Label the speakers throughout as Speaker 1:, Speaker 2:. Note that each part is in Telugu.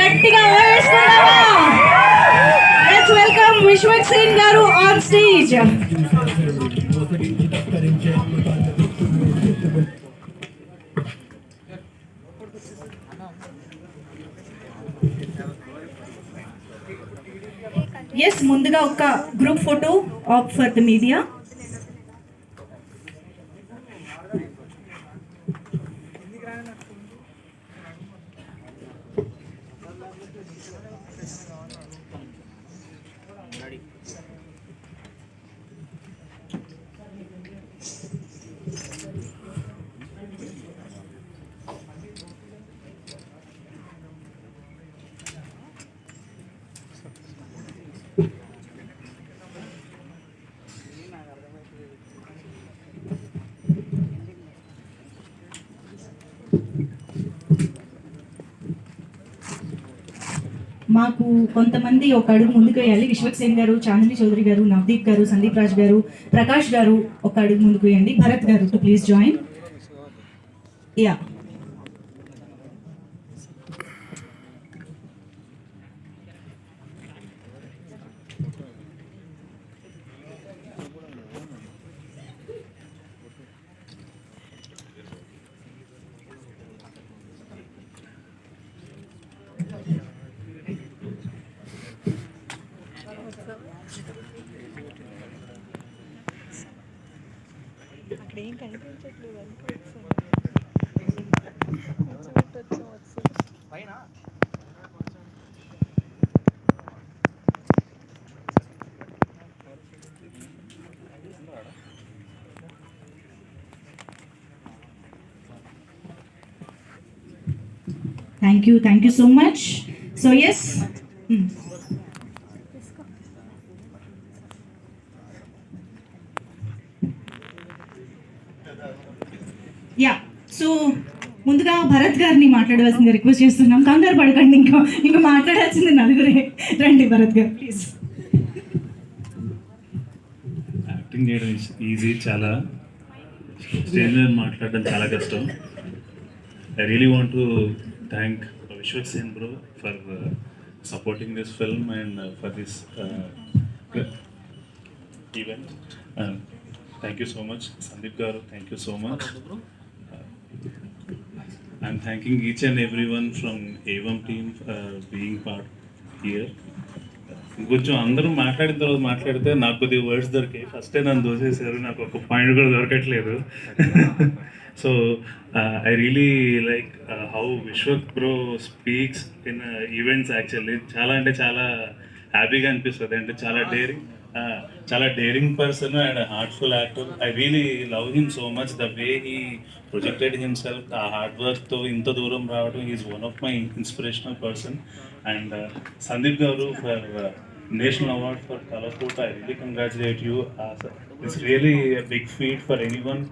Speaker 1: గట్టిగా వేస్తున్నావా? లెట్స్ వెల్కమ్ విశ్వక్ సేన్ గారు ఆన్ స్టేజ్. ఎస్, ముందుగా ఒక group photo op for the media. మాకు కొంతమంది ఒక అడుగు ముందుకు వేయాలి. విశ్వక్ సేన్ గారు, చాందిని చౌదరి గారు, నవదీప్ గారు, సందీప్ రాజ్ గారు, ప్రకాష్ గారు ఒక అడుగు ముందుకు వేయండి. భరత్ గారు టు ప్లీజ్ జాయిన్. యా,
Speaker 2: అక్కడ ఏం కనిపించట్లేదు
Speaker 1: thank you so much. So yes, yeah, so ముందుగా భరత్ గారిని మాట్లాడవలసింది రిక్వెస్ట్ చేస్తున్నాం. కంగారు పడకండి, ఇంకా మాట్లాడాల్సింది నలుగురే. రండి భరత్ గారు ప్లీజ్.
Speaker 3: యాక్టింగ్ చేయడం ఈజీ, చాలా స్టేజ్ మీద మాట్లాడడం చాలా కష్టం. I really want to thank Vishwak Sen bro for supporting this film and for this event. Thank you so much Sandeep garu, thank you so much. I'm thanking each and everyone from AVM team being part here. కొంచెం అందరూ మాట్లాడిన తర్వాత మాట్లాడితే నాకు కొద్దిగా వర్డ్స్ దొరికాయి. ఫస్టే నన్ను దోసేసారు, నాకు ఒక పాయింట్ కూడా దొరకట్లేదు. So I really like how Vishwak bro speaks in events. Actually చాలా అంటే చాలా హ్యాపీగా అనిపిస్తుంది. అంటే చాలా daring person and heartful actor. I really love him so much, the way he projected himself. ఆ హార్డ్ వర్క్తో ఇంత దూరం రావడం, is one of my inspirational person. And Sandeep garu for national award for colourful. I really congratulate you. It's really big feat for anyone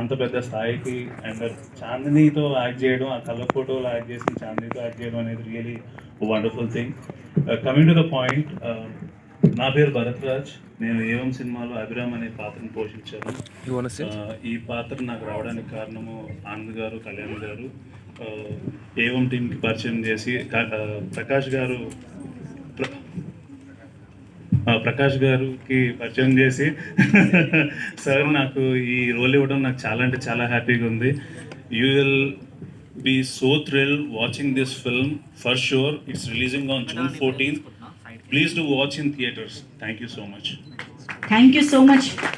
Speaker 3: అంత పెద్ద స్థాయికి. అండ్ చాందినీతో యాక్ట్ చేయడం, ఆ కలర్ ఫోటోలో యాక్ట్ చేసిన చాందినీతో యాక్ట్ చేయడం అనేది really wonderful thing. Coming to the point, నా పేరు భరత్ రాజ్. నేను ఏవం సినిమాలో అభిరామ్ అనే పాత్రను పోషించాను. ఈ పాత్ర నాకు రావడానికి కారణము ఆనంద్ గారు, కళ్యాణ్ గారు ఏవం టీంకి పరిచయం చేసి, ప్రకాష్ గారికి పరిచయం చేసి సార్ నాకు ఈ రోల్ ఇవ్వడం నాకు చాలా అంటే చాలా హ్యాపీగా ఉంది. You will be so thrilled watching this film for sure. It's releasing on June 14th. Please do watch in theaters. Thank you so much.
Speaker 1: Thank you so much.